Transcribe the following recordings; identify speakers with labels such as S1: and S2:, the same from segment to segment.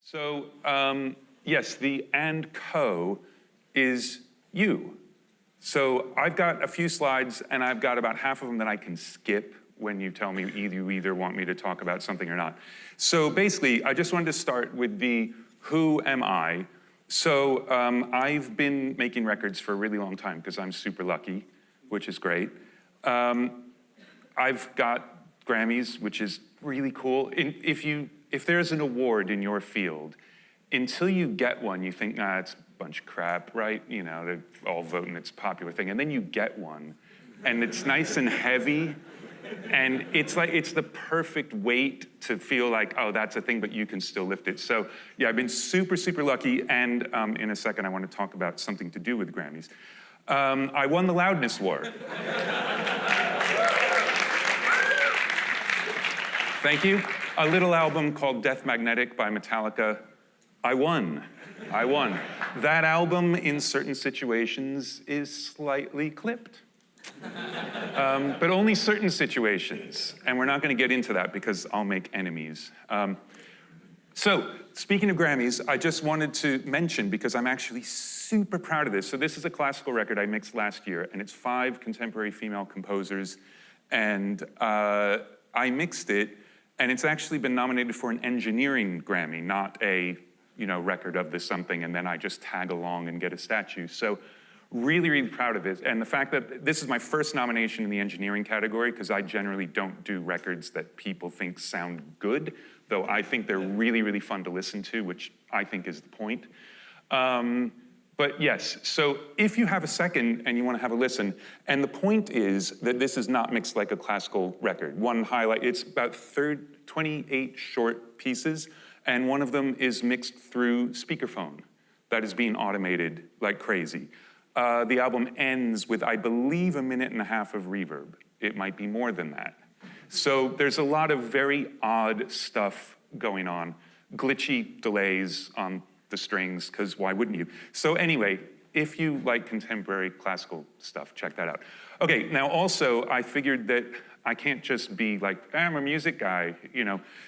S1: So, yes, the and co is you. So I've got a few slides, and I've got about half of them that I can skip when you tell me you either want me to talk about something or not. So basically, I just wanted to start with the who am I. So I've been making records for a really long time because I'm super lucky, which is great. I've got Grammys, which is really cool. If there's an award in your field, until you get one, you think, nah, it's a bunch of crap, right? You know, they're all voting, it's a popular thing. And then you get one, and it's nice and heavy, and it's the perfect weight to feel like, oh, that's a thing, but you can still lift it. So yeah, I've been super, super lucky, and in a second, I want to talk about something to do with Grammys. I won the loudness war. Thank you. A little album called Death Magnetic by Metallica. I won. That album, in certain situations, is slightly clipped. But only certain situations. And we're not going to get into that because I'll make enemies. So, speaking of Grammys, I just wanted to mention, because I'm actually super proud of this. So this is a classical record I mixed last year, and it's 5 contemporary female composers. And I mixed it, and it's actually been nominated for an engineering Grammy, not a record of this something, and then I just tag along and get a statue. So really, really proud of it. And the fact that this is my first nomination in the engineering category, because I generally don't do records that people think sound good, though I think they're really, really fun to listen to, which I think is the point. But yes, so if you have a second and you want to have a listen, and the point is that this is not mixed like a classical record. One highlight, it's about 28 short pieces, and one of them is mixed through speakerphone that is being automated like crazy. The album ends with, I believe, 1.5 minutes of reverb. It might be more than that. So there's a lot of very odd stuff going on. Glitchy delays on the strings, because why wouldn't you? So anyway, if you like contemporary classical stuff, check that out. Okay, now also, I figured that I can't just be like, I'm a music guy,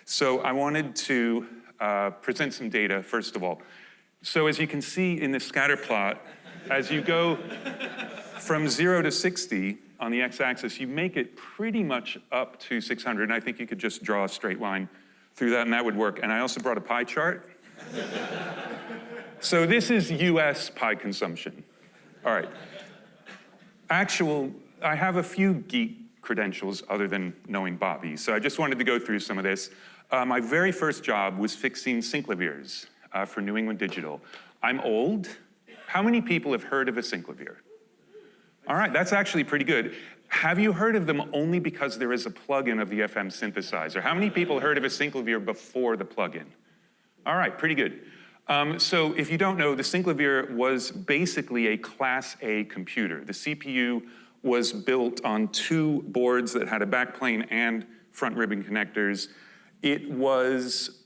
S1: So I wanted to present some data, first of all. So as you can see in this scatter plot, as you go from 0 to 60 on the x-axis, you make it pretty much up to 600, and I think you could just draw a straight line through that, and that would work. And I also brought a pie chart. So this is US pie consumption. All right. I have a few geek credentials other than knowing Bobby, so I just wanted to go through some of this. My very first job was fixing synclaviers for New England Digital. I'm old. How many people have heard of a synclavier? All right, that's actually pretty good. Have you heard of them only because there is a plugin of the FM synthesizer? How many people heard of a synclavier before the plugin? All right, pretty good. So if you don't know, the synclavier was basically a Class A computer. The CPU was built on 2 boards that had a backplane and front ribbon connectors. It was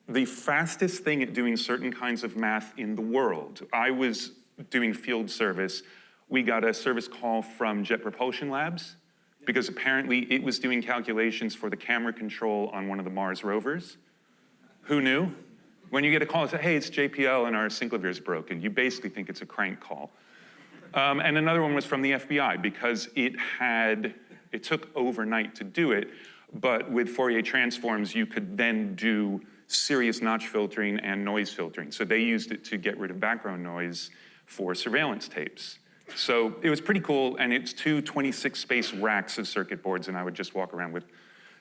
S1: the fastest thing at doing certain kinds of math in the world. I was doing field service. We got a service call from Jet Propulsion Labs, because apparently it was doing calculations for the camera control on one of the Mars rovers. Who knew? When you get a call and say, hey, it's JPL and our synclavier is broken, you basically think it's a crank call. And another one was from the FBI, because it took overnight to do it, but with Fourier transforms, you could then do serious notch filtering and noise filtering. So they used it to get rid of background noise for surveillance tapes. So it was pretty cool, and it's 2 26-space racks of circuit boards, and I would just walk around with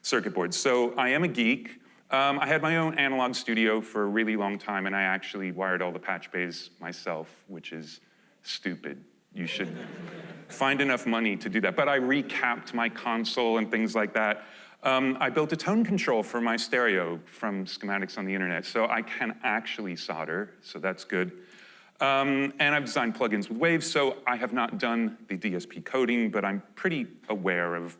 S1: circuit boards. So I am a geek. I had my own analog studio for a really long time, and I actually wired all the patch bays myself, which is stupid. You should find enough money to do that. But I recapped my console and things like that. I built a tone control for my stereo from schematics on the internet, so I can actually solder, so that's good. And I've designed plugins with Waves, so I have not done the DSP coding, but I'm pretty aware of,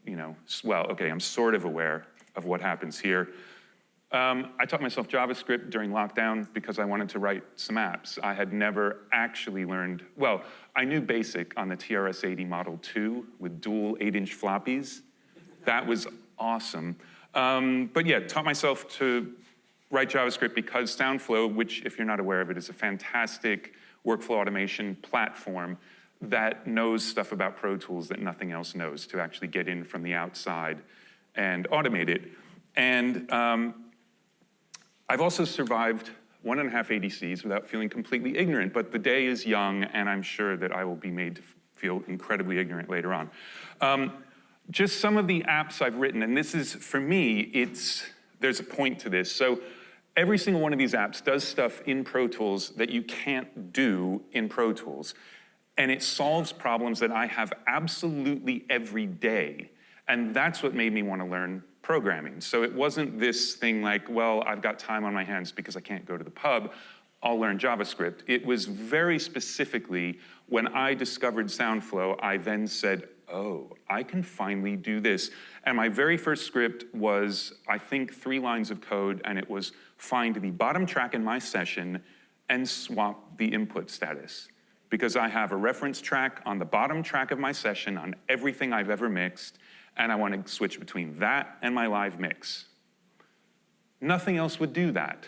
S1: I'm sort of aware of what happens here. I taught myself JavaScript during lockdown because I wanted to write some apps. I had never actually learned, I knew BASIC on the TRS-80 Model 2 with dual 8-inch floppies. That was awesome. But yeah, taught myself to write JavaScript because Soundflow, which if you're not aware of it, is a fantastic workflow automation platform that knows stuff about Pro Tools that nothing else knows to actually get in from the outside and automate it. And I've also survived 1.5 ADCs without feeling completely ignorant, but the day is young, and I'm sure that I will be made to feel incredibly ignorant later on. Just some of the apps I've written, and this is, for me, there's a point to this. So every single one of these apps does stuff in Pro Tools that you can't do in Pro Tools. And it solves problems that I have absolutely every day. And that's what made me want to learn programming. So it wasn't this thing like, well, I've got time on my hands because I can't go to the pub, I'll learn JavaScript. It was very specifically, when I discovered Soundflow, I then said, oh, I can finally do this. And my very first script was, I think, 3 lines of code, and it was find the bottom track in my session and swap the input status. Because I have a reference track on the bottom track of my session on everything I've ever mixed, and I want to switch between that and my live mix. Nothing else would do that.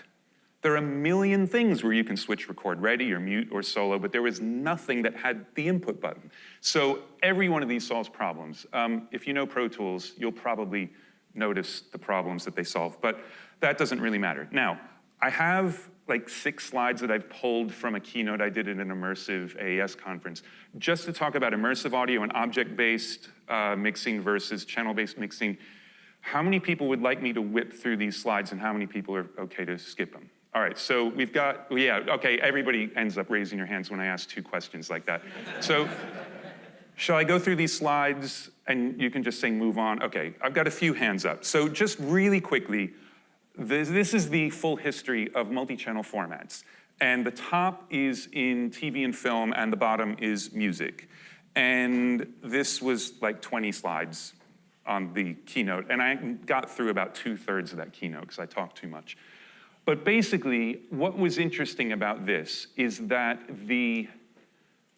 S1: There are a million things where you can switch record ready or mute or solo, but there was nothing that had the input button. So every one of these solves problems. If you know Pro Tools, you'll probably notice the problems that they solve, but that doesn't really matter. Now, I have like 6 slides that I've pulled from a keynote I did at an Immersive AES conference, just to talk about immersive audio and object-based mixing versus channel-based mixing. How many people would like me to whip through these slides, and how many people are okay to skip them? All right, so we've got, yeah, okay, everybody ends up raising your hands when I ask 2 questions like that. So, shall I go through these slides and you can just say move on? Okay, I've got a few hands up. So just really quickly, this is the full history of multi-channel formats. And the top is in TV and film, and the bottom is music. And this was like 20 slides on the keynote, and I got through about 2/3 of that keynote because I talked too much. But basically, what was interesting about this is that the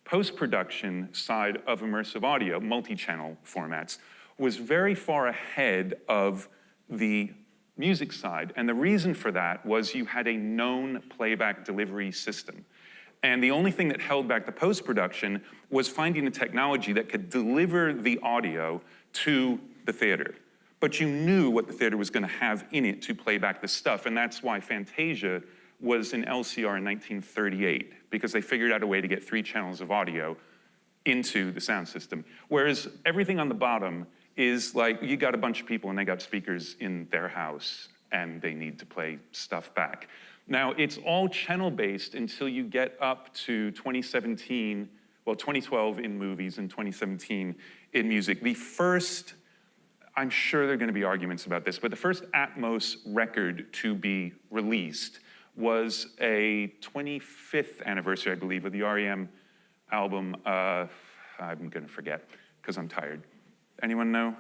S1: post-production side of immersive audio, multi-channel formats, was very far ahead of the music side. And the reason for that was you had a known playback delivery system. And the only thing that held back the post-production was finding a technology that could deliver the audio to the theater. But you knew what the theater was going to have in it to play back the stuff. And that's why Fantasia was in LCR in 1938, because they figured out a way to get 3 channels of audio into the sound system. Whereas everything on the bottom is like, you got a bunch of people and they got speakers in their house and they need to play stuff back. Now, it's all channel-based until you get up to 2017, well, 2012 in movies and 2017 in music. The first, I'm sure there are going to be arguments about this, but the first Atmos record to be released was a 25th anniversary, I believe, of the REM album. I'm going to forget because I'm tired. Anyone know?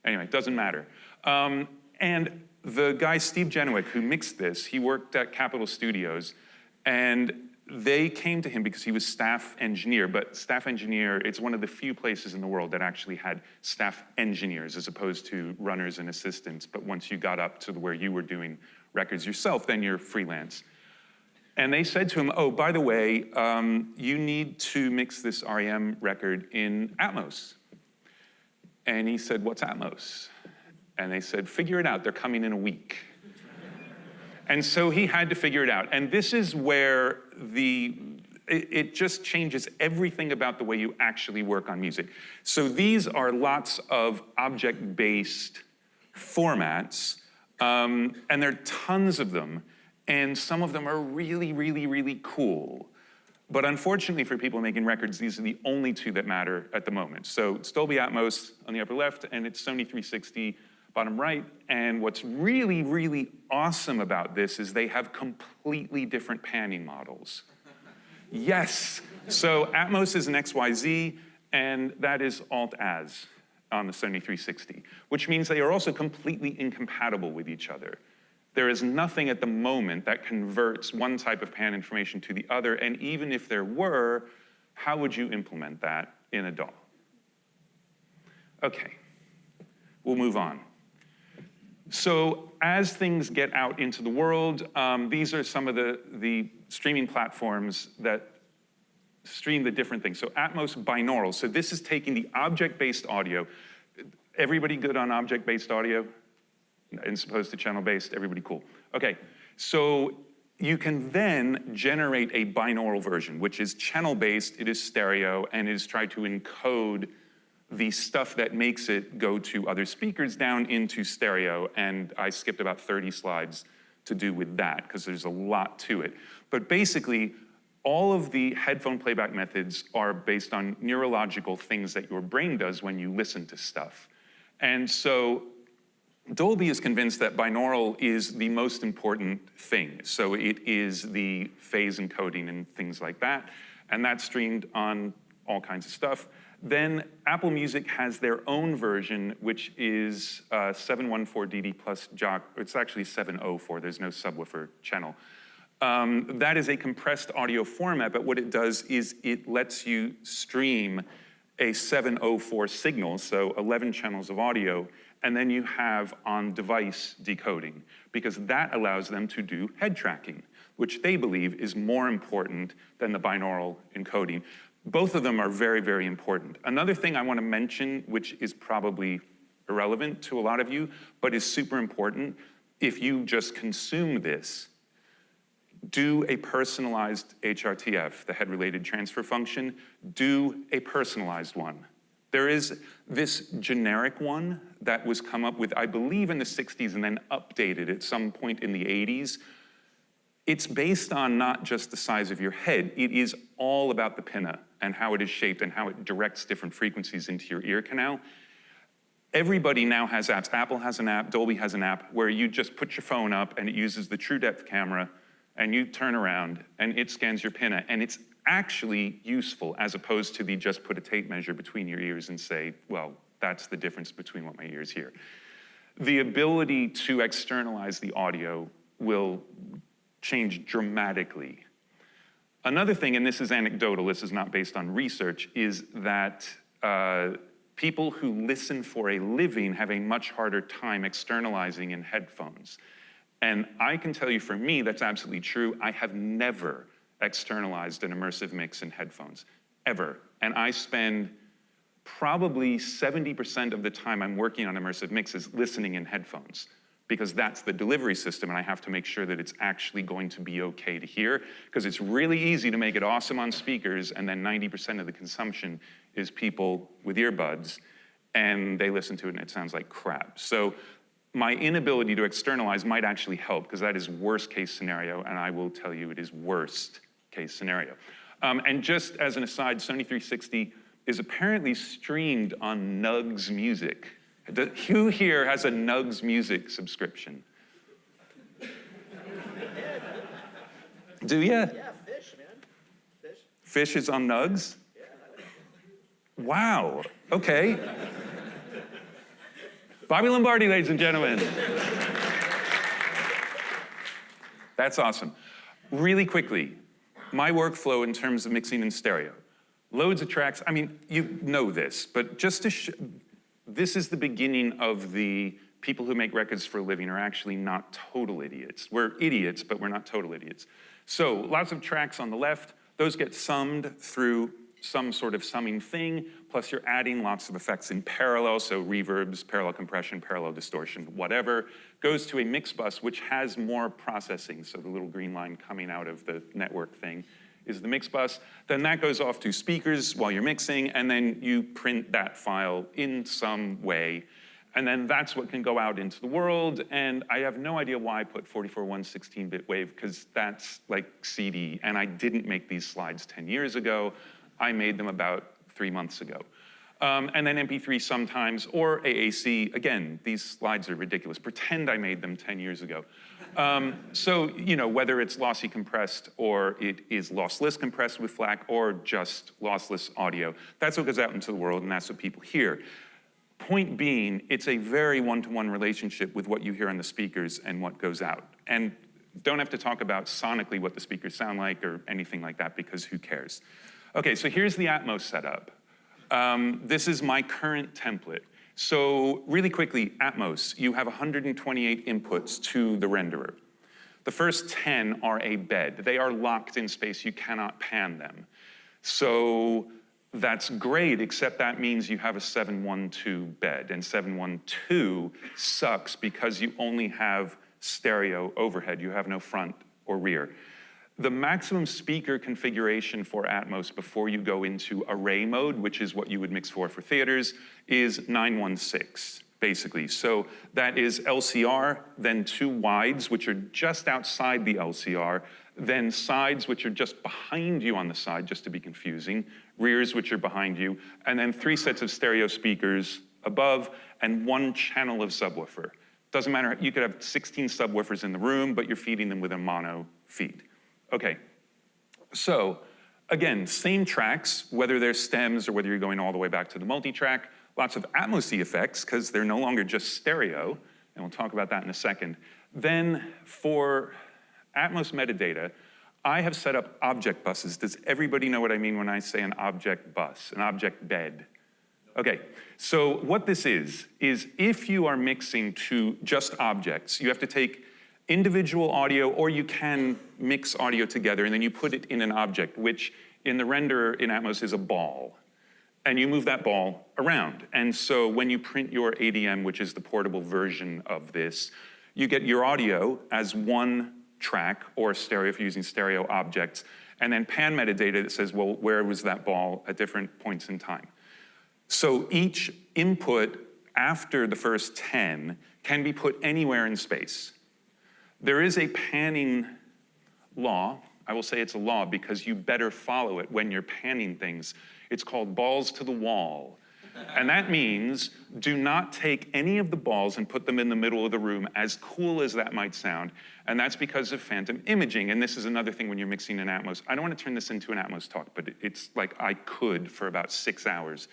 S1: Anyway, it doesn't matter. And the guy, Steve Genowick, who mixed this, he worked at Capitol Studios, and they came to him because he was staff engineer, but staff engineer, it's one of the few places in the world that actually had staff engineers as opposed to runners and assistants. But once you got up to where you were doing records yourself, then you're freelance. And they said to him, oh, by the way, you need to mix this REM record in Atmos. And he said, what's Atmos? And they said, figure it out, they're coming in a week. And so he had to figure it out. And this is where it just changes everything about the way you actually work on music. So these are lots of object-based formats, and there are tons of them, and some of them are really, really, really cool. But unfortunately for people making records, these are the only 2 that matter at the moment. So it's Dolby Atmos on the upper left, and it's Sony 360 bottom right. And what's really, really awesome about this is they have completely different panning models. Yes, so Atmos is an XYZ, and that is Alt-Az on the Sony 360, which means they are also completely incompatible with each other. There is nothing at the moment that converts one type of pan information to the other, and even if there were, how would you implement that in a DAW? Okay, we'll move on. So as things get out into the world, these are some of the streaming platforms that stream the different things. So Atmos Binaural. So this is taking the object-based audio. Everybody good on object-based audio? As opposed to channel-based? Everybody cool? Okay, so you can then generate a binaural version, which is channel-based, it is stereo, and it is trying to encode the stuff that makes it go to other speakers down into stereo, and I skipped about 30 slides to do with that, because there's a lot to it. But basically, all of the headphone playback methods are based on neurological things that your brain does when you listen to stuff. And so Dolby is convinced that binaural is the most important thing. So it is the phase encoding and things like that, and that's streamed on all kinds of stuff. Then Apple Music has their own version, which is 714DD plus jock. It's actually 704, there's no subwoofer channel. That is a compressed audio format, but what it does is it lets you stream a 704 signal, so 11 channels of audio, and then you have on-device decoding, because that allows them to do head tracking, which they believe is more important than the binaural encoding. Both of them are very, very important. Another thing I want to mention, which is probably irrelevant to a lot of you, but is super important, if you just consume this, do a personalized HRTF, the head-related transfer function, do a personalized one. There is this generic one that was come up with, I believe, in the 60s and then updated at some point in the 80s. It's based on not just the size of your head, it is all about the pinna and how it is shaped and how it directs different frequencies into your ear canal. Everybody now has apps. Apple has an app, Dolby has an app, where you just put your phone up and it uses the true depth camera, and you turn around and it scans your pinna, and it's actually useful as opposed to the just put a tape measure between your ears and say, well, that's the difference between what my ears hear. The ability to externalize the audio will change dramatically. Another thing, and this is anecdotal, this is not based on research, is that people who listen for a living have a much harder time externalizing in headphones. And I can tell you, for me, that's absolutely true. I have never externalized an immersive mix in headphones, ever. And I spend probably 70% of the time I'm working on immersive mixes listening in headphones, because that's the delivery system, and I have to make sure that it's actually going to be okay to hear, because it's really easy to make it awesome on speakers, and then 90% of the consumption is people with earbuds, and they listen to it and it sounds like crap. So my inability to externalize might actually help, because that is worst case scenario, and I will tell you it is worst case scenario. And just as an aside, Sony 360 is apparently streamed on Nugs Music. Who here has a Nugs Music subscription? Do you?
S2: Yeah, Fish, man.
S1: Fish is on Nugs? Yeah. Wow, okay. Bobby Lombardi, ladies and gentlemen. That's awesome. Really quickly, my workflow in terms of mixing in stereo. Loads of tracks, I mean, you know this, but just to this is the beginning of the people who make records for a living are actually not total idiots. We're idiots, but we're not total idiots. So lots of tracks on the left, those get summed through some sort of summing thing, plus you're adding lots of effects in parallel, so reverbs, parallel compression, parallel distortion, whatever, goes to a mix bus which has more processing, so the little green line coming out of the network thing is the mix bus. Then that goes off to speakers while you're mixing, and then you print that file in some way, and then that's what can go out into the world. And I have no idea why I put 44.1 16-bit wave, because that's like CD, and I didn't make these slides 10 years ago. I made them about 3 months ago. And then MP3 sometimes, or AAC. Again, these slides are ridiculous. Pretend I made them 10 years ago. So, you know, whether it's lossy compressed or it is lossless compressed with FLAC or just lossless audio, that's what goes out into the world and that's what people hear. Point being, it's a very one-to-one relationship with what you hear on the speakers and what goes out. And don't have to talk about sonically what the speakers sound like or anything like that, because who cares? Okay, so here's the Atmos setup. This is my current template. So really quickly, Atmos, you have 128 inputs to the renderer. The first 10 are a bed. They are locked in space. You cannot pan them. So that's great, except that means you have a 712 bed, and 712 sucks because you only have stereo overhead. You have no front or rear. The maximum speaker configuration for Atmos before you go into array mode, which is what you would mix for theaters, is 916, basically. So that is LCR, then 2 wides, which are just outside the LCR, then sides, which are just behind you on the side, just to be confusing, rears, which are behind you, and then 3 sets of stereo speakers above, and 1 channel of subwoofer. Doesn't matter, you could have 16 subwoofers in the room, but you're feeding them with a mono feed. Okay, so again, same tracks, whether they're stems or whether you're going all the way back to the multi-track, lots of Atmos-y effects, because they're no longer just stereo, and we'll talk about that in a second. Then for Atmos metadata, I have set up object buses. Does everybody know what I mean when I say an object bus, an object bed? Okay, so what this is if you are mixing to just objects, you have to take individual audio, or you can mix audio together, and then you put it in an object, which in the renderer in Atmos is a ball. And you move that ball around. And so when you print your ADM, which is the portable version of this, you get your audio as 1 track, or stereo if you're using stereo objects, and then pan metadata that says, well, where was that ball at different points in time? So each input after the first 10 can be put anywhere in space. There is a panning law. I will say it's a law because you better follow it when you're panning things. It's called balls to the wall. And that means do not take any of the balls and put them in the middle of the room, as cool as that might sound. And that's because of phantom imaging. And this is another thing when you're mixing in Atmos. I don't want to turn this into an Atmos talk, but it's like I could for about 6 hours.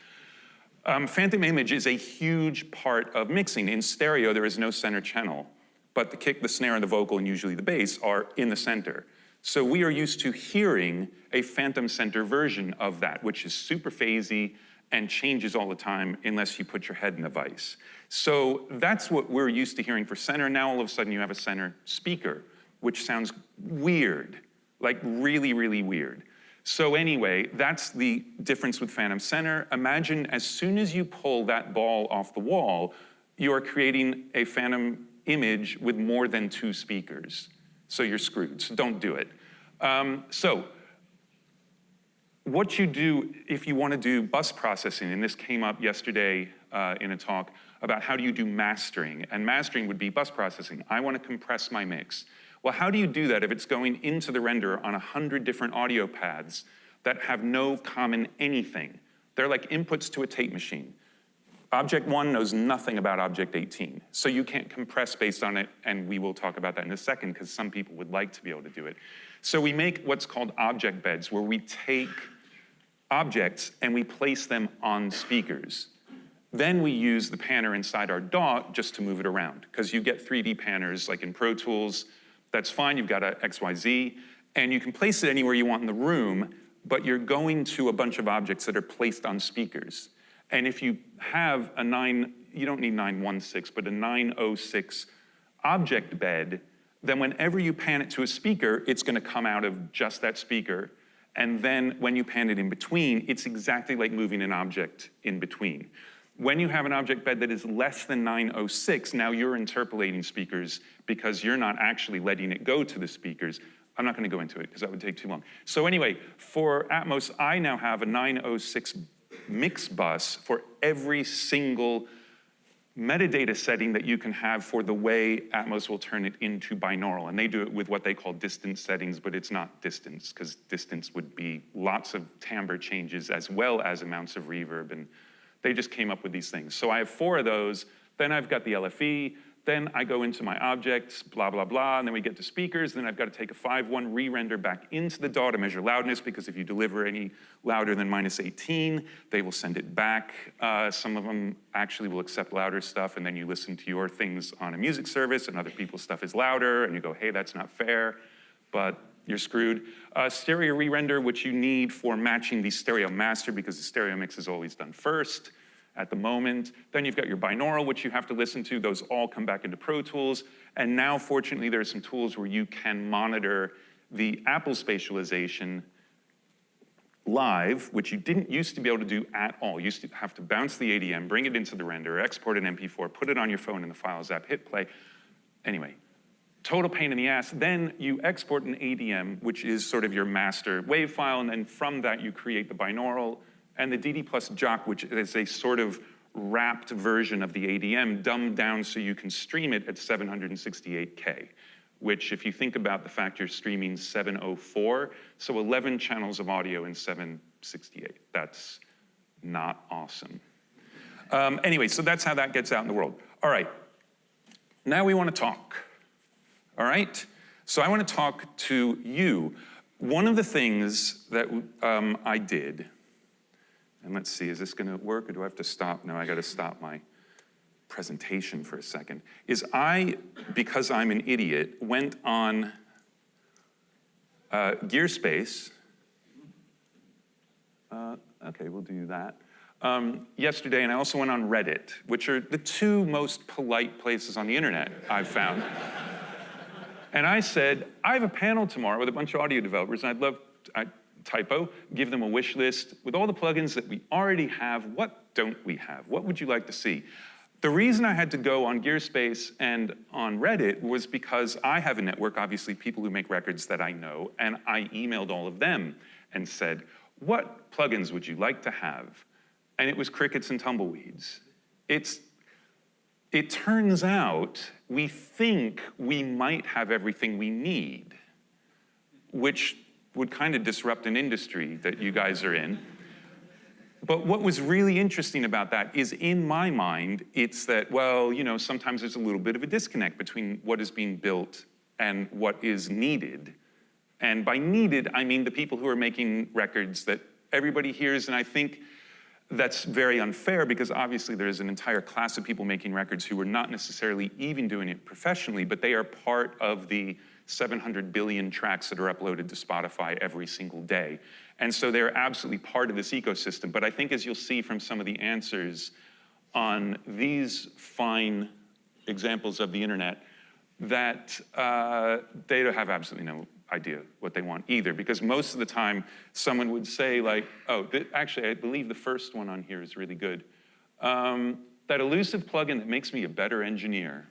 S1: Phantom image is a huge part of mixing. In stereo, there is no center channel, but the kick, the snare, and the vocal, and usually the bass, are in the center. So we are used to hearing a phantom center version of that, which is super phasey and changes all the time unless you put your head in the vise. So that's what we're used to hearing for center. Now all of a sudden you have a center speaker, which sounds weird, like really, really weird. So anyway, that's the difference with phantom center. Imagine as soon as you pull that ball off the wall, you are creating a phantom image with more than 2 speakers. So you're screwed, so don't do it. So what you do if you want to do bus processing, and this came up yesterday in a talk about how do you do mastering, and mastering would be bus processing. I want to compress my mix. Well, how do you do that if it's going into the renderer on 100 different audio paths that have no common anything? They're like inputs to a tape machine. Object 1 knows nothing about Object 18, so you can't compress based on it, and we will talk about that in a second because some people would like to be able to do it. So we make what's called object beds, where we take objects and we place them on speakers. Then we use the panner inside our DAW just to move it around, because you get 3D panners like in Pro Tools. That's fine, you've got a XYZ, and you can place it anywhere you want in the room, but you're going to a bunch of objects that are placed on speakers. And if you have a you don't need 916, but a 906 object bed, then whenever you pan it to a speaker, it's gonna come out of just that speaker. And then when you pan it in between, it's exactly like moving an object in between. When you have an object bed that is less than 906, now you're interpolating speakers because you're not actually letting it go to the speakers. I'm not gonna go into it because that would take too long. So anyway, for Atmos, I now have a 906 mix bus for every single metadata setting that you can have for the way Atmos will turn it into binaural. And they do it with what they call distance settings, but it's not distance, because distance would be lots of timbre changes as well as amounts of reverb, and they just came up with these things. So I have 4 of those, then I've got the LFE, then I go into my objects, blah, blah, blah, and then we get to speakers, then I've got to take a 5.1 re-render back into the DAW to measure loudness, because if you deliver any louder than -18, they will send it back. Some of them actually will accept louder stuff, and then you listen to your things on a music service, and other people's stuff is louder, and you go, hey, that's not fair, but you're screwed. Stereo re-render, which you need for matching the stereo master, because the stereo mix is always done first. at the moment. Then you've got your binaural, which you have to listen to. Those all come back into Pro Tools. And now, fortunately, there are some tools where you can monitor the Apple spatialization live, which you didn't used to be able to do at all. You used to have to bounce the ADM, bring it into the renderer, export an MP4, put it on your phone in the Files app, hit play. Anyway, total pain in the ass. Then you export an ADM, which is sort of your master wave file, and then from that you create the binaural, and the DD plus jock, which is a sort of wrapped version of the ADM, dumbed down so you can stream it at 768K, which if you think about the fact you're streaming 704, so 11 channels of audio in 768. That's not awesome. Anyway, so that's how that gets out in the world. All right, now we want to talk. All right? So I want to talk to you. One of the things that I did, and let's see, is this going to work or do I have to stop? No, I got to stop my presentation for a second, is I, because I'm an idiot, went on Gearspace. Okay, we'll do that. Yesterday, and I also went on Reddit, which are the two most polite places on the internet I've found. And I said, I have a panel tomorrow with a bunch of audio developers, and I'd love, typo, give them a wish list with all the plugins that we already have. What don't we have? What would you like to see? The reason I had to go on Gearspace and on Reddit was because I have a network, obviously people who make records that I know, and I emailed all of them and said, what plugins would you like to have? And it was crickets and tumbleweeds. It turns out we think we might have everything we need, which would kind of disrupt an industry that you guys are in. But what was really interesting about that is, in my mind, it's that, well, you know, sometimes there's a little bit of a disconnect between what is being built and what is needed. And by needed, I mean the people who are making records that everybody hears, and I think that's very unfair because obviously there's an entire class of people making records who are not necessarily even doing it professionally, but they are part of the 700 billion tracks that are uploaded to Spotify every single day. And so they're absolutely part of this ecosystem. But I think as you'll see from some of the answers on these fine examples of the internet, that they don't have absolutely no idea what they want either, because most of the time someone would say like, oh, actually I believe the first one on here is really good. That elusive plugin that makes me a better engineer.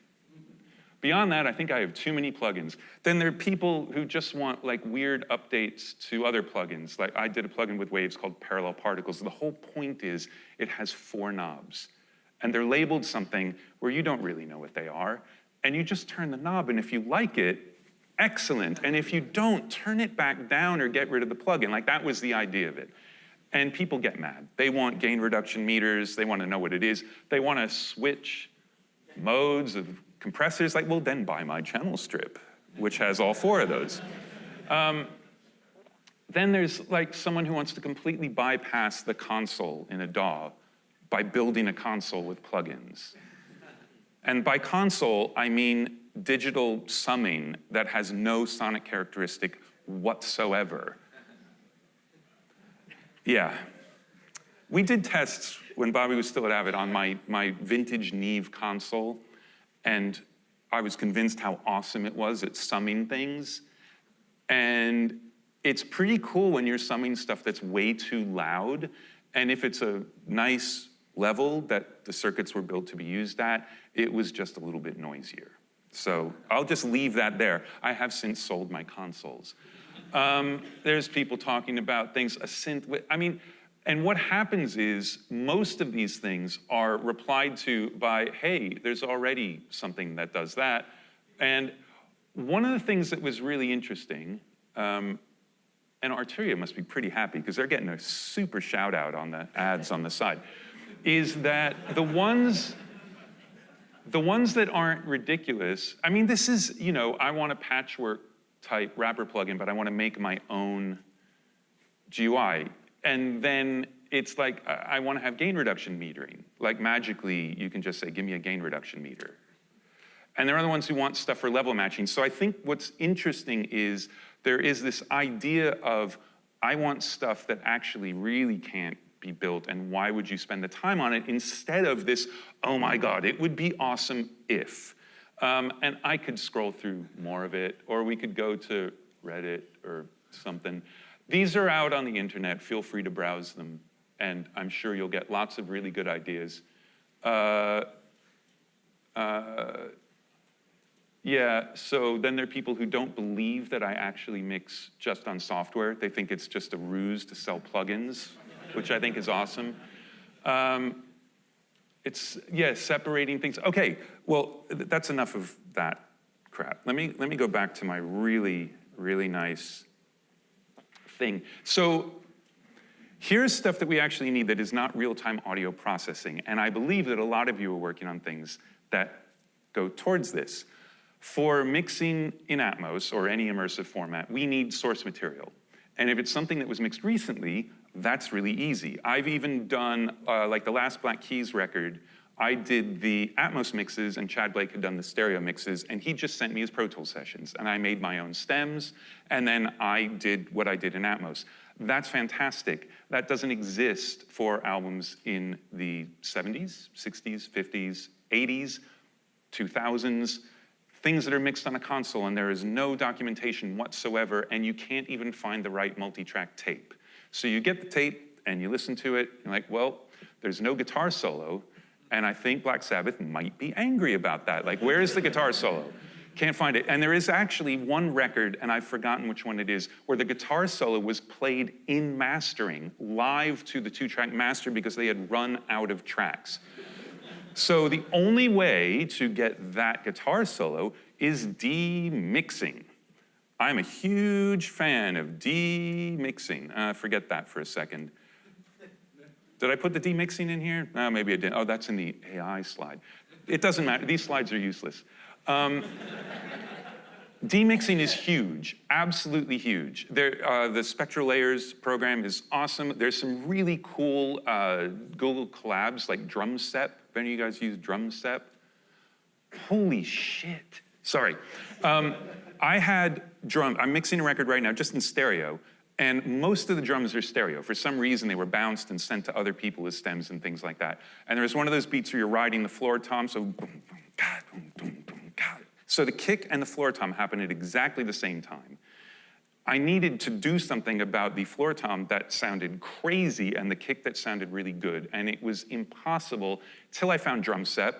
S1: Beyond that, I think I have too many plugins. Then there are people who just want like weird updates to other plugins. Like I did a plugin with Waves called Parallel Particles. The whole point is it has 4 knobs. And they're labeled something where you don't really know what they are. And you just turn the knob, and if you like it, excellent. And if you don't, turn it back down or get rid of the plugin. Like that was the idea of it. And people get mad. They want gain reduction meters. They want to know what it is. They want to switch modes of compressors. Like, well, then buy my channel strip, which has all 4 of those. Then there's like someone who wants to completely bypass the console in a DAW by building a console with plugins. And by console, I mean digital summing that has no sonic characteristic whatsoever. Yeah. We did tests when Bobby was still at Avid on my vintage Neve console, and I was convinced how awesome it was at summing things. And it's pretty cool when you're summing stuff that's way too loud, and if it's a nice level that the circuits were built to be used at, it was just a little bit noisier. So I'll just leave that there. I have since sold my consoles. There's people talking about things, a synth, I mean, and what happens is most of these things are replied to by, hey, there's already something that does that. And one of the things that was really interesting, and Arturia must be pretty happy because they're getting a super shout out on the ads on the side, is that the ones that aren't ridiculous, I mean, this is, you know, I want a patchwork type wrapper plugin, but I want to make my own GUI. And then it's like, I want to have gain reduction metering. Like magically, you can just say, give me a gain reduction meter. And there are the ones who want stuff for level matching. So I think what's interesting is there is this idea of, I want stuff that actually really can't be built, and why would you spend the time on it instead of this, oh my God, it would be awesome if. And I could scroll through more of it, or we could go to Reddit or something. These are out on the internet. Feel free to browse them, and I'm sure you'll get lots of really good ideas. Yeah, so then there are people who don't believe that I actually mix just on software. They think it's just a ruse to sell plugins, which I think is awesome. It's, yeah, separating things. Okay, well, that's enough of that crap. Let me go back to my really, really nice thing. So here's stuff that we actually need that is not real-time audio processing, and I believe that a lot of you are working on things that go towards this. For mixing in Atmos, or any immersive format, we need source material. And if it's something that was mixed recently, that's really easy. I've even done, like the last Black Keys record, I did the Atmos mixes, and Chad Blake had done the stereo mixes, and he just sent me his Pro Tools sessions, and I made my own stems, and then I did what I did in Atmos. That's fantastic. That doesn't exist for albums in the 70s, 60s, 50s, 80s, 2000s, things that are mixed on a console, and there is no documentation whatsoever, and you can't even find the right multi-track tape. So you get the tape, and you listen to it, and you're like, well, there's no guitar solo, and I think Black Sabbath might be angry about that. Like, where is the guitar solo? Can't find it. And there is actually one record, and I've forgotten which one it is, where the guitar solo was played in mastering, live to the 2-track master, because they had run out of tracks. So the only way to get that guitar solo is demixing. I'm a huge fan of demixing. Forget that for a second. Did I put the demixing in here? No, maybe I didn't. Oh, that's in the AI slide. It doesn't matter. These slides are useless. Demixing is huge, absolutely huge. The Spectral Layers program is awesome. There's some really cool Google collabs like DrumSep. If any of you guys use DrumSep? Holy shit. Sorry. I'm mixing a record right now just in stereo, and most of the drums are stereo. For some reason, they were bounced and sent to other people as stems and things like that. And there was one of those beats where you're riding the floor tom, so boom, boom, God, boom, boom, boom, God. So the kick and the floor tom happen at exactly the same time. I needed to do something about the floor tom that sounded crazy and the kick that sounded really good, and it was impossible till I found DrumSep,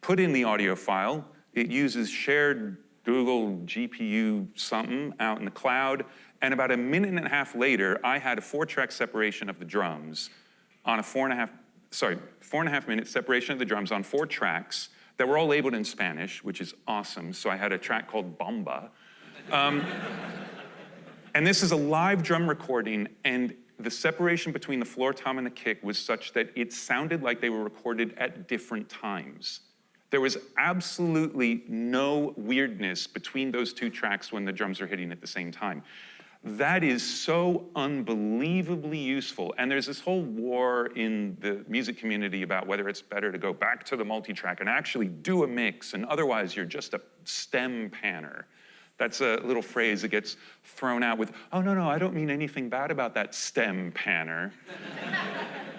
S1: put in the audio file. It uses shared Google GPU something out in the cloud, and about a minute and a half later, I had a 4-track separation of the drums on a 4.5 minute separation of the drums on 4 tracks that were all labeled in Spanish, which is awesome. So I had a track called Bomba. And this is a live drum recording, and the separation between the floor tom and the kick was such that it sounded like they were recorded at different times. There was absolutely no weirdness between those 2 tracks when the drums are hitting at the same time. That is so unbelievably useful. And there's this whole war in the music community about whether it's better to go back to the multi-track and actually do a mix, and otherwise you're just a stem panner. That's a little phrase that gets thrown out with, oh, no, I don't mean anything bad about that stem panner,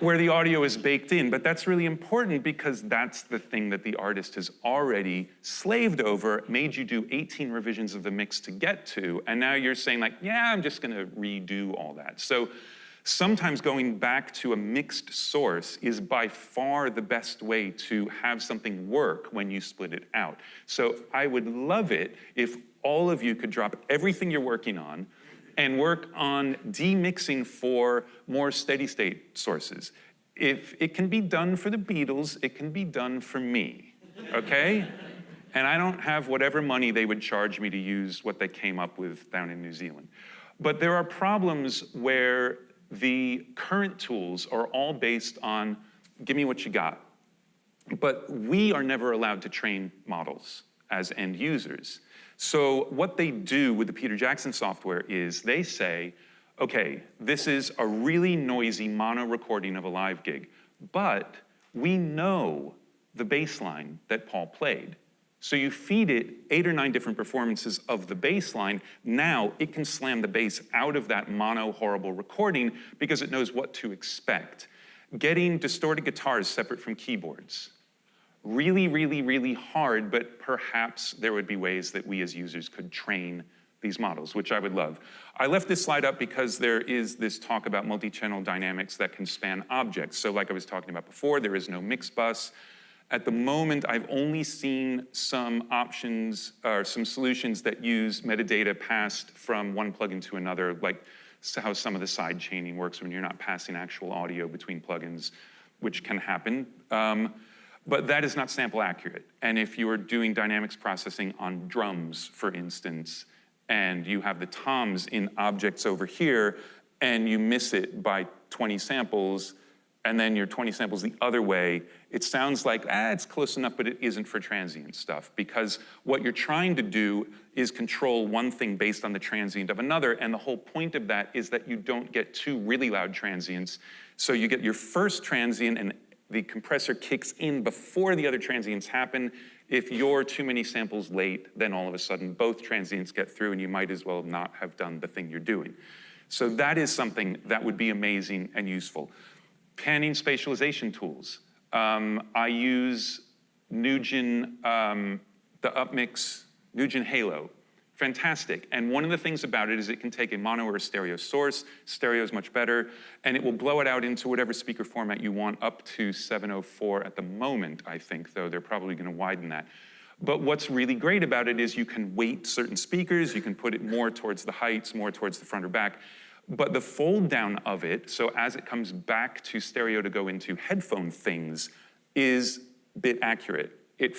S1: where the audio is baked in. But that's really important because that's the thing that the artist has already slaved over, made you do 18 revisions of the mix to get to, and now you're saying like, yeah, I'm just gonna redo all that. So sometimes going back to a mixed source is by far the best way to have something work when you split it out. So I would love it if all of you could drop everything you're working on and work on demixing for more steady state sources. If it can be done for the Beatles, it can be done for me, okay? And I don't have whatever money they would charge me to use what they came up with down in New Zealand. But there are problems where the current tools are all based on, give me what you got. But we are never allowed to train models as end users. So what they do with the Peter Jackson software is they say, okay, this is a really noisy mono recording of a live gig, but we know the bass line that Paul played. So you feed it 8 or 9 different performances of the bass line. Now it can slam the bass out of that mono horrible recording because it knows what to expect. Getting distorted guitars separate from keyboards. Really, really, really hard, but perhaps there would be ways that we as users could train these models, which I would love. I left this slide up because there is this talk about multi-channel dynamics that can span objects. So like I was talking about before, there is no mix bus. At the moment, I've only seen some options or some solutions that use metadata passed from one plugin to another, like how some of the side chaining works when you're not passing actual audio between plugins, which can happen. But that is not sample accurate. And if you are doing dynamics processing on drums, for instance, and you have the toms in objects over here, and you miss it by 20 samples, and then your 20 samples the other way, it sounds like, it's close enough, but it isn't for transient stuff, because what you're trying to do is control one thing based on the transient of another, and the whole point of that is that you don't get 2 really loud transients. So you get your first transient, and the compressor kicks in before the other transients happen. If you're too many samples late, then all of a sudden both transients get through, and you might as well not have done the thing you're doing. So that is something that would be amazing and useful. Panning spatialization tools. I use Nugent, the Upmix Nugent Halo. Fantastic. And one of the things about it is it can take a mono or a stereo source. Stereo is much better. And it will blow it out into whatever speaker format you want, up to 704 at the moment, I think, though they're probably going to widen that. But what's really great about it is you can weight certain speakers. You can put it more towards the heights, more towards the front or back. But the fold down of it, so as it comes back to stereo to go into headphone things, is bit accurate. It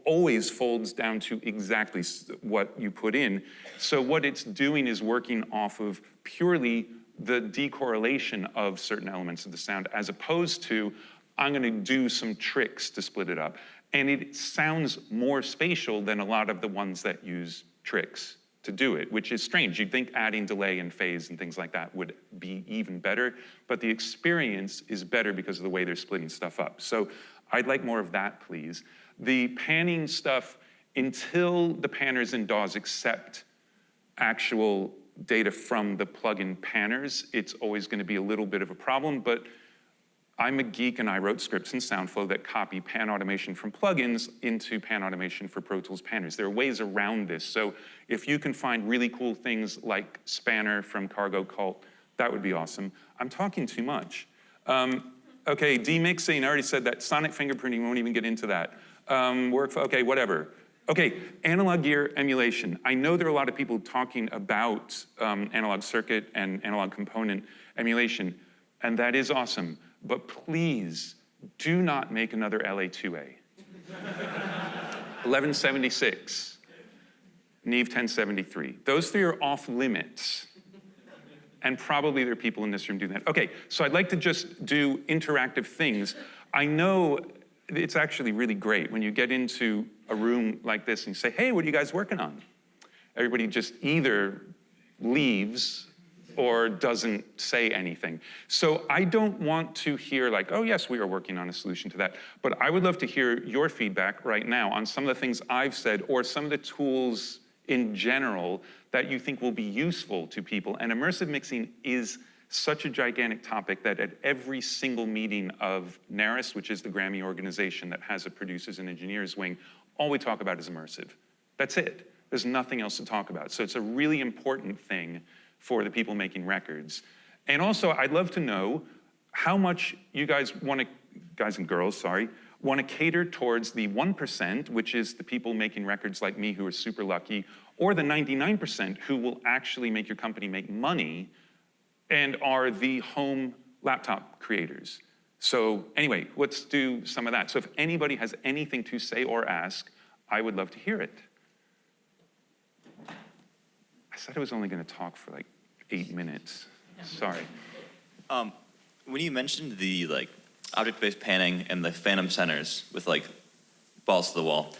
S1: always folds down to exactly what you put in. So what it's doing is working off of purely the decorrelation of certain elements of the sound, as opposed to, I'm gonna do some tricks to split it up. And it sounds more spatial than a lot of the ones that use tricks to do it, which is strange. You'd think adding delay and phase and things like that would be even better, but the experience is better because of the way they're splitting stuff up. So I'd like more of that, please. The panning stuff, until the panners and DAWs accept actual data from the plugin panners, it's always going to be a little bit of a problem, but I'm a geek and I wrote scripts in Soundflow that copy pan automation from plugins into pan automation for Pro Tools panners. There are ways around this. So if you can find really cool things like Spanner from Cargo Cult, that would be awesome. I'm talking too much. Okay, demixing, I already said that. Sonic fingerprinting, won't even get into that. Okay, whatever. Okay, analog gear emulation. I know there are a lot of people talking about analog circuit and analog component emulation, and that is awesome. But please do not make another LA2A. 1176, Neve 1073. Those 3 are off limits. And probably there are people in this room doing that. Okay, so I'd like to just do interactive things. I know it's actually really great when you get into a room like this and you say, hey, what are you guys working on? Everybody just either leaves or doesn't say anything. So I don't want to hear like, oh yes, we are working on a solution to that. But I would love to hear your feedback right now on some of the things I've said or some of the tools in general that you think will be useful to people. And immersive mixing is such a gigantic topic that at every single meeting of NARIS, which is the Grammy organization that has a producers and engineers wing, all we talk about is immersive. That's it. There's nothing else to talk about. So it's a really important thing for the people making records. And also, I'd love to know how much you guys want to, guys and girls, sorry, want to cater towards the 1%, which is the people making records like me who are super lucky, or the 99% who will actually make your company make money and are the home laptop creators. So anyway, let's do some of that. So if anybody has anything to say or ask, I would love to hear it. I said I was only going to talk for like 8 minutes. Sorry.
S3: When you mentioned the object-based panning and the phantom centers with balls to the wall,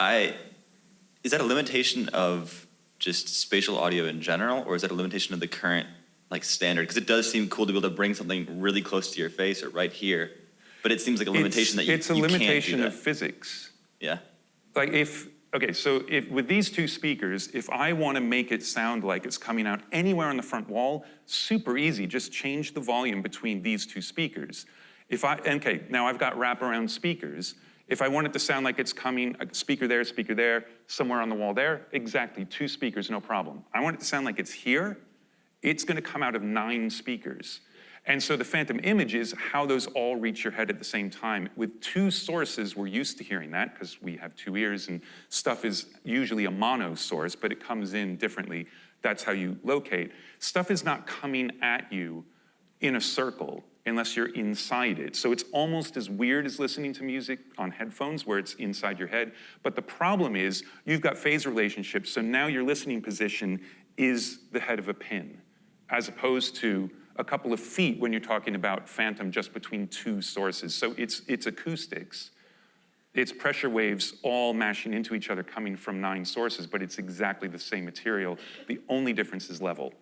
S3: is that a limitation of just spatial audio in general, or is that a limitation of the current standard? Because it does seem cool to be able to bring something really close to your face or right here, but it seems like a limitation that you can't do that.
S1: It's a limitation of physics.
S3: Yeah.
S1: with these two speakers, if I want to make it sound like it's coming out anywhere on the front wall, super easy, just change the volume between these two speakers. Now I've got wraparound speakers. If I want it to sound like it's coming, a speaker there, somewhere on the wall there, exactly, 2 speakers, no problem. I want it to sound like it's here, it's gonna come out of 9 speakers. And so the phantom image is how those all reach your head at the same time. With 2 sources, we're used to hearing that because we have 2 ears and stuff is usually a mono source, but it comes in differently. That's how you locate. Stuff is not coming at you in a circle unless you're inside it. So it's almost as weird as listening to music on headphones where it's inside your head. But the problem is you've got phase relationships, so now your listening position is the head of a pin, as opposed to a couple of feet when you're talking about phantom just between 2 sources. So it's acoustics. It's pressure waves all mashing into each other coming from 9 sources, but it's exactly the same material. The only difference is level.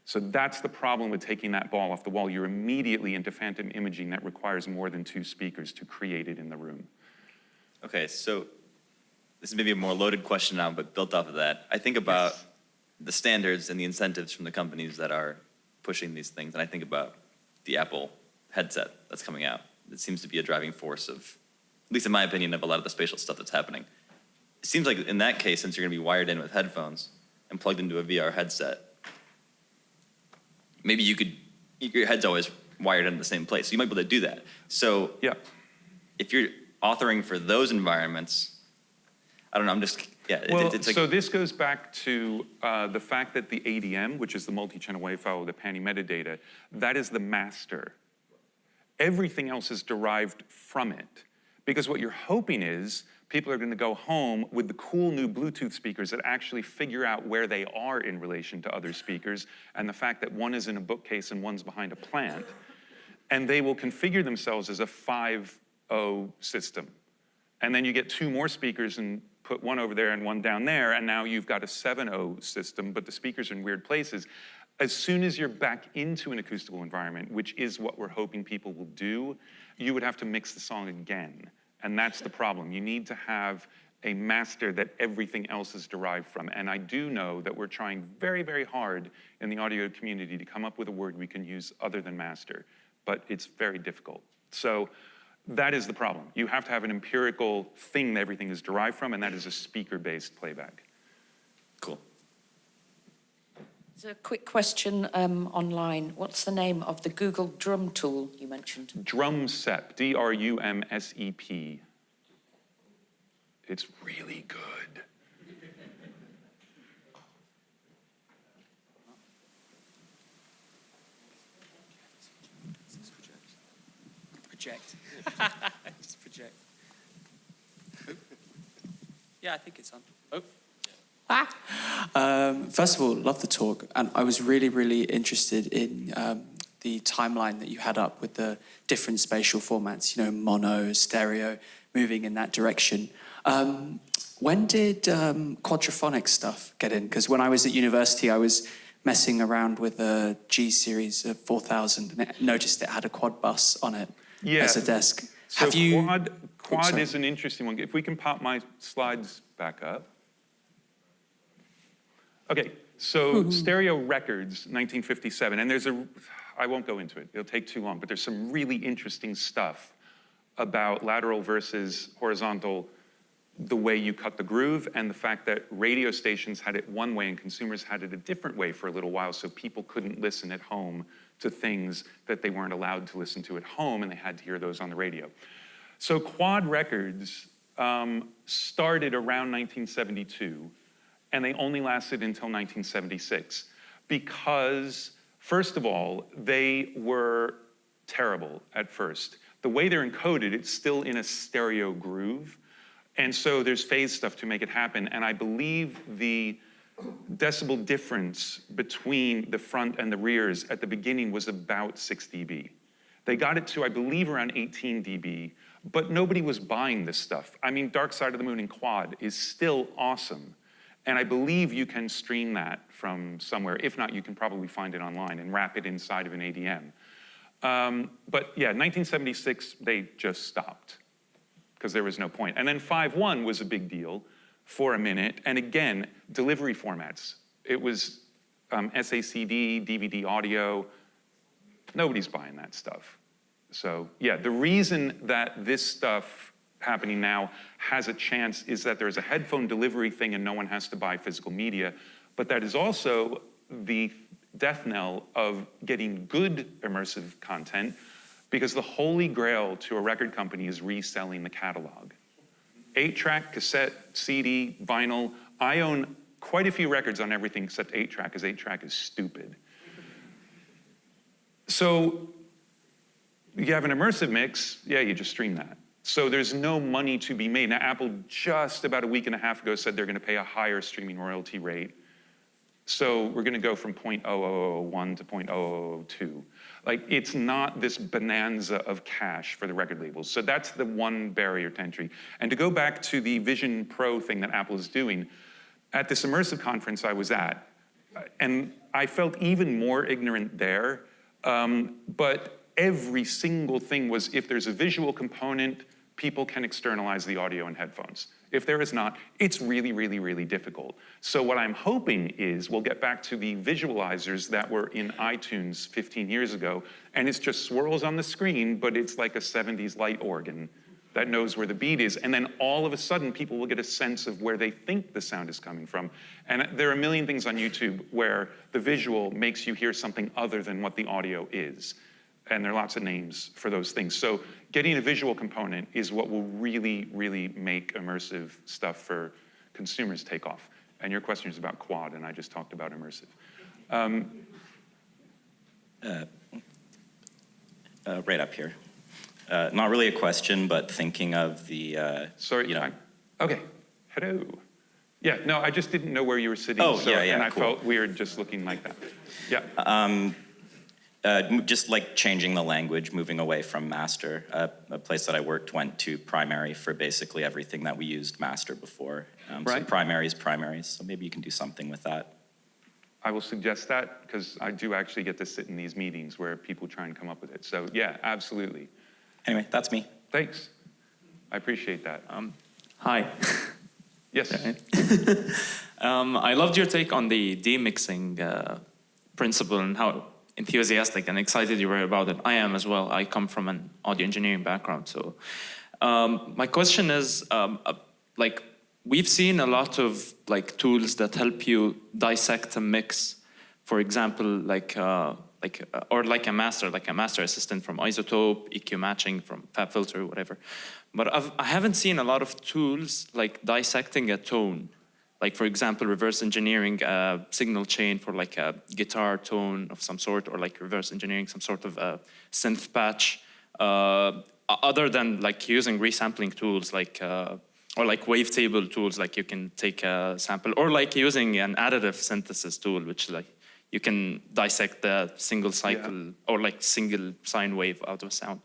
S1: So that's the problem with taking that ball off the wall. You're immediately into phantom imaging that requires more than 2 speakers to create it in the room.
S3: Okay, so this is maybe a more loaded question now, but built off of that. I think about the standards and the incentives from the companies that are pushing these things, and I think about the Apple headset that's coming out. It seems to be a driving force of, at least in my opinion, of a lot of the spatial stuff that's happening. It seems like in that case, since you're gonna be wired in with headphones and plugged into a VR headset, maybe your head's always wired in the same place, so you might be able to do that. So
S1: yeah,
S3: if you're authoring for those environments, I don't know, I'm just, yeah.
S1: Well,
S3: it's like,
S1: so this goes back to the fact that the ADM, which is the multi-channel wave file with the panning metadata, that is the master. Everything else is derived from it. Because what you're hoping is people are gonna go home with the cool new Bluetooth speakers that actually figure out where they are in relation to other speakers, and the fact that one is in a bookcase and one's behind a plant, and they will configure themselves as a 5.0 system. And then you get 2 more speakers and put one over there and one down there, and now you've got a 7.0 system, but the speakers are in weird places. As soon as you're back into an acoustical environment, which is what we're hoping people will do, you would have to mix the song again. And that's the problem. You need to have a master that everything else is derived from. And I do know that we're trying very, very hard in the audio community to come up with a word we can use other than master, but it's very difficult. So that is the problem. You have to have an empirical thing that everything is derived from, and that is a speaker-based playback.
S3: cool.
S4: There's a quick question online. What's the name of the Google Drum tool you mentioned?
S1: Drumsep, D-R-U-M-S-E-P. It's really good.
S5: Project. Just project. Yeah, I think it's on. Oh. First of all, love the talk, and I was really, really interested in the timeline that you had up with the different spatial formats, you know, mono, stereo, moving in that direction. When did quadraphonic stuff get in? Because when I was at university, I was messing around with a G series of 4000 and I noticed it had a quad bus on it as a desk.
S1: So
S5: Have you...
S1: quad is an interesting one. If we can pop my slides back up. Okay, so stereo records, 1957, and I won't go into it, it'll take too long, but there's some really interesting stuff about lateral versus horizontal, the way you cut the groove, and the fact that radio stations had it one way and consumers had it a different way for a little while, so people couldn't listen at home to things that they weren't allowed to listen to at home, and they had to hear those on the radio. So quad records started around 1972, and they only lasted until 1976 because, first of all, they were terrible at first. The way they're encoded, it's still in a stereo groove, and so there's phase stuff to make it happen, and I believe the decibel difference between the front and the rears at the beginning was about 6 dB. They got it to, I believe, around 18 dB, but nobody was buying this stuff. I mean, Dark Side of the Moon in quad is still awesome. And I believe you can stream that from somewhere. If not, you can probably find it online and wrap it inside of an ADM. But yeah, 1976, they just stopped because there was no point. And then 5.1 was a big deal for a minute. And again, delivery formats. It was SACD, DVD audio. Nobody's buying that stuff. So yeah, the reason that this stuff happening now has a chance is that there's a headphone delivery thing and no one has to buy physical media. But that is also the death knell of getting good immersive content, because the holy grail to a record company is reselling the catalog. 8-track, cassette, CD, vinyl. I own quite a few records on everything except 8-track, because 8-track is stupid. So you have an immersive mix, yeah, you just stream that. So there's no money to be made. Now, Apple just about a week and a half ago said they're going to pay a higher streaming royalty rate. So we're going to go from 0.0001 to 0.0002. Like, it's not this bonanza of cash for the record labels. So that's the one barrier to entry. And to go back to the Vision Pro thing that Apple is doing, at this immersive conference I was at, and I felt even more ignorant there, but every single thing was, if there's a visual component, people can externalize the audio in headphones. If there is not, it's really, really, really difficult. So what I'm hoping is we'll get back to the visualizers that were in iTunes 15 years ago, and it's just swirls on the screen, but it's like a 70s light organ that knows where the beat is, and then all of a sudden people will get a sense of where they think the sound is coming from. And there are a million things on YouTube where the visual makes you hear something other than what the audio is. And there are lots of names for those things. So getting a visual component is what will really, really make immersive stuff for consumers take off. And your question is about quad, and I just talked about immersive.
S6: Right up here. Not really a question, but thinking of the,
S1: Sorry,
S6: you know.
S1: Okay, hello. Yeah, no, I just didn't know where you were sitting.
S6: Oh,
S1: so,
S6: yeah, yeah,
S1: and I
S6: cool.
S1: felt weird just looking like that. Yeah.
S6: Just like changing the language, moving away from master. A place that I worked went to primary for basically everything that we used master before.
S1: Right.
S6: So primaries, so maybe you can do something with that.
S1: I will suggest that, because I do actually get to sit in these meetings where people try and come up with it. So yeah, absolutely.
S6: Anyway, that's me.
S1: Thanks. I appreciate that.
S7: Hi.
S1: Yes.
S7: I loved your take on the demixing principle and how enthusiastic and excited you were about it. I am as well. I come from an audio engineering background. So my question is, like, we've seen a lot of like tools that help you dissect a mix. For example, like a master assistant from Isotope, EQ matching from FabFilter, whatever. But I haven't seen a lot of tools like dissecting a tone. Like, for example, reverse engineering a signal chain for like a guitar tone of some sort, or like reverse engineering some sort of a synth patch, other than like using resampling tools like, or like wavetable tools, like you can take a sample, or like using an additive synthesis tool, which like you can dissect the single cycle or like single sine wave out of a sound.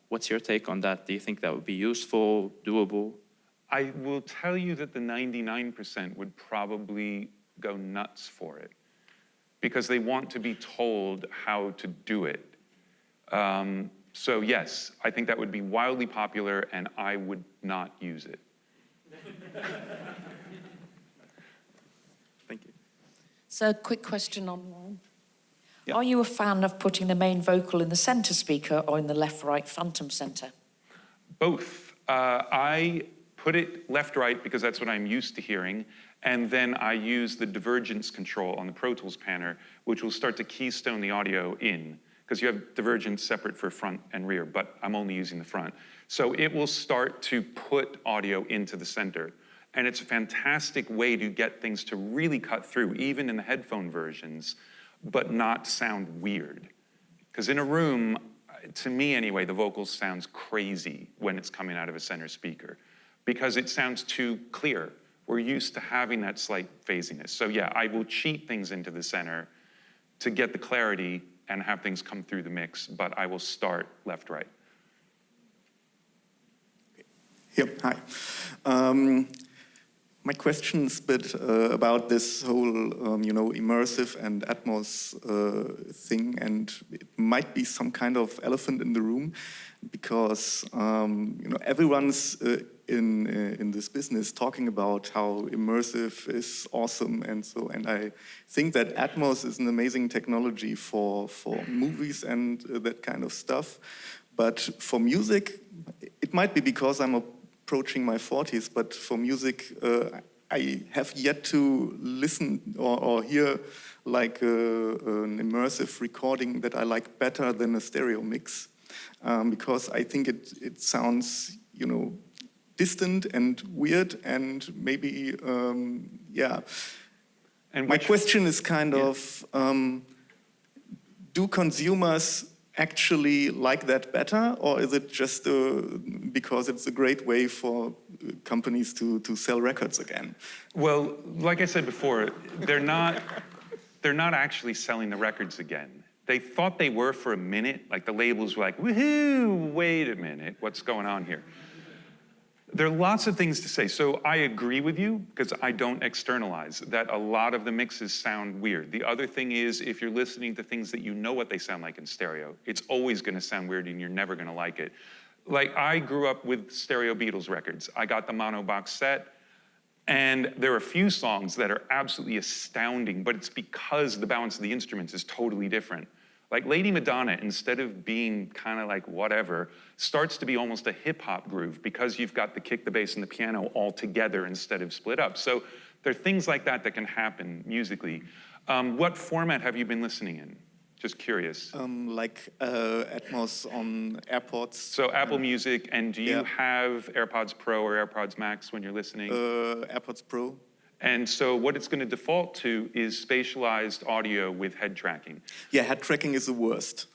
S7: What's your take on that? Do you think that would be useful, doable?
S1: I will tell you that the 99% would probably go nuts for it, because they want to be told how to do it. So yes, I think that would be wildly popular, and I would not use it.
S7: Thank you.
S4: So, quick question online.
S1: Yeah.
S4: Are you a fan of putting the main vocal in the center speaker or in the left-right phantom center?
S1: Both. I put it left-right because that's what I'm used to hearing, and then I use the divergence control on the Pro Tools panner, which will start to keystone the audio in, because you have divergence separate for front and rear, but I'm only using the front. So it will start to put audio into the center. And it's a fantastic way to get things to really cut through, even in the headphone versions, but not sound weird. Because in a room, to me anyway, the vocals sounds crazy when it's coming out of a center speaker, because it sounds too clear. We're used to having that slight phasiness. So yeah, I will cheat things into the center to get the clarity and have things come through the mix, but I will start left-right.
S8: Yep, hi. My question is a bit about this whole, immersive and Atmos thing, and it might be some kind of elephant in the room, because everyone's in this business talking about how immersive is awesome, and I think that Atmos is an amazing technology for movies and that kind of stuff, but for music, it might be because I'm approaching my 40s, but for music, I have yet to listen or hear like an immersive recording that I like better than a stereo mix, because I think it sounds, distant and weird, and maybe,
S1: And
S8: My
S1: which-
S8: question is kind of, do consumers actually like that better, or is it just because it's a great way for companies to sell records again?
S1: Well, like I said before, they're not actually selling the records again. They thought they were for a minute, like the labels were like, woohoo, wait a minute, what's going on here? There are lots of things to say. So I agree with you, because I don't externalize, that a lot of the mixes sound weird. The other thing is, if you're listening to things that you know what they sound like in stereo, it's always gonna sound weird and you're never gonna like it. Like, I grew up with stereo Beatles records. I got the mono box set, and there are a few songs that are absolutely astounding, but it's because the balance of the instruments is totally different. Like Lady Madonna, instead of being kind of like whatever, starts to be almost a hip hop groove because you've got the kick, the bass, and the piano all together instead of split up. So there are things like that that can happen musically. What format have you been listening in? Just curious.
S8: Like Atmos on AirPods.
S1: So Apple Music, and do you
S8: Yeah.
S1: have AirPods Pro or AirPods Max when you're listening?
S8: AirPods Pro.
S1: And so what it's going to default to is spatialized audio with head tracking.
S8: Yeah, head tracking is the worst.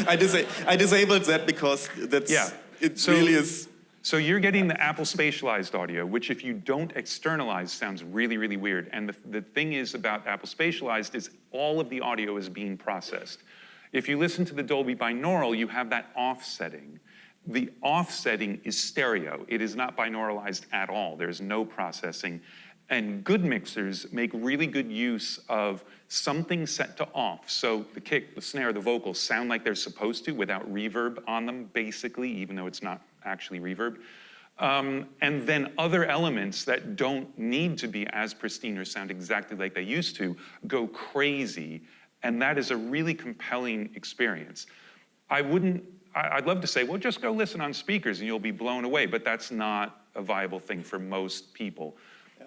S8: I disabled that because that's it
S1: So-
S8: really is.
S1: So you're getting the Apple spatialized audio, which if you don't externalize sounds really, really weird. And the thing is about Apple spatialized is all of the audio is being processed. If you listen to the Dolby Binaural, you have that offsetting. The offsetting is stereo. It is not binauralized at all. There's no processing. And good mixers make really good use of something set to off. So the kick, the snare, the vocals sound like they're supposed to without reverb on them, basically, even though it's not actually reverb. And then other elements that don't need to be as pristine or sound exactly like they used to go crazy. And that is a really compelling experience. I'd love to say, well, just go listen on speakers and you'll be blown away, but that's not a viable thing for most people.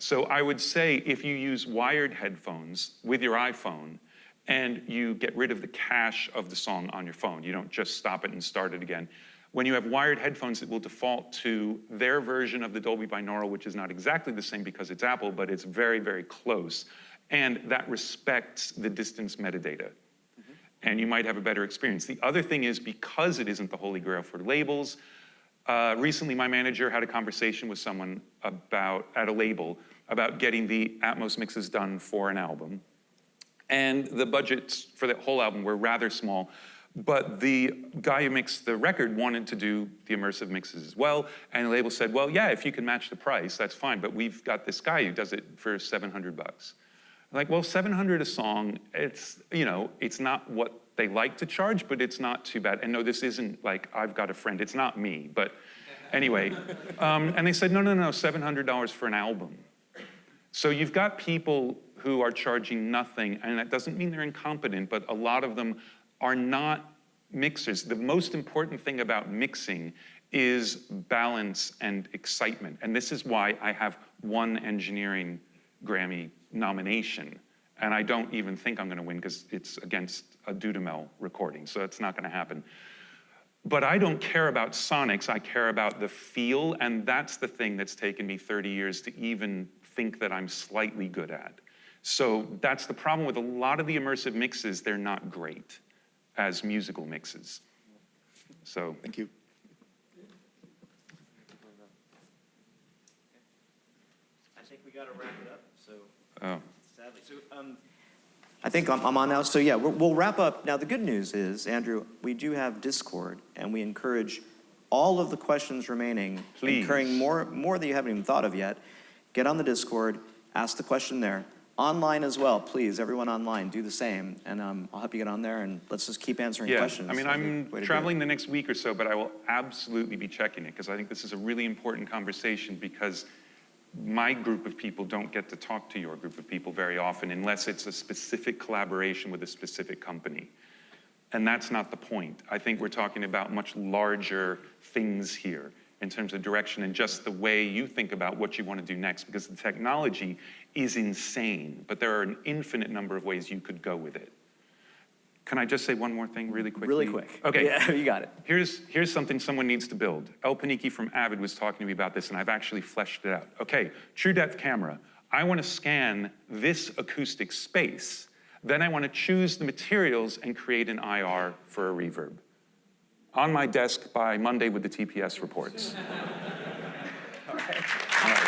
S1: So I would say if you use wired headphones with your iPhone and you get rid of the cache of the song on your phone, you don't just stop it and start it again. When you have wired headphones, it will default to their version of the Dolby Binaural, which is not exactly the same because it's Apple, but it's very, very close. And that respects the distance metadata. And you might have a better experience. The other thing is, because it isn't the holy grail for labels, recently my manager had a conversation with someone at a label about getting the Atmos mixes done for an album. And the budgets for the whole album were rather small, but the guy who mixed the record wanted to do the immersive mixes as well. And the label said, well, yeah, if you can match the price, that's fine, but we've got this guy who does it for $700. Like, well, $700 a song, it's not what they like to charge, but it's not too bad. And no, this isn't like, I've got a friend, it's not me, but anyway. And they said, no, $700 for an album. So you've got people who are charging nothing, and that doesn't mean they're incompetent, but a lot of them are not mixers. The most important thing about mixing is balance and excitement. And this is why I have one engineering Grammy nomination, and I don't even think I'm gonna win because it's against a Dudamel recording, so it's not gonna happen. But I don't care about sonics, I care about the feel, and that's the thing that's taken me 30 years to even think that I'm slightly good at. So that's the problem with a lot of the immersive mixes, they're not great as musical mixes. So.
S8: Thank you.
S2: I think we got to wrap it up. So
S1: Oh.
S2: sadly, I think I'm on now. So yeah, we'll wrap up. Now the good news is, Andrew, we do have Discord, and we encourage all of the questions remaining,
S1: Please.
S2: incurring more that you haven't even thought of yet. get on the Discord, ask the question there. Online as well, please, everyone online, do the same. And I'll help you get on there, and let's just keep answering
S1: Yeah,
S2: questions.
S1: I mean,
S2: That'd be a
S1: I'm
S2: way to do
S1: traveling
S2: it.
S1: the next week or so, but I will absolutely be checking it because I think this is a really important conversation because my group of people don't get to talk to your group of people very often unless it's a specific collaboration with a specific company. And that's not the point. I think we're talking about much larger things here in terms of direction and just the way you think about what you want to do next, because the technology is insane, but there are an infinite number of ways you could go with it. Can I just say one more thing really quickly?
S2: Really quick.
S1: Okay.
S2: Yeah, you got it.
S1: Here's something someone needs to build. El Paniki from Avid was talking to me about this, and I've actually fleshed it out. Okay, true depth camera. I want to scan this acoustic space. Then I want to choose the materials and create an IR for a reverb. On my desk by Monday with the TPS reports.
S2: All right.
S1: All right.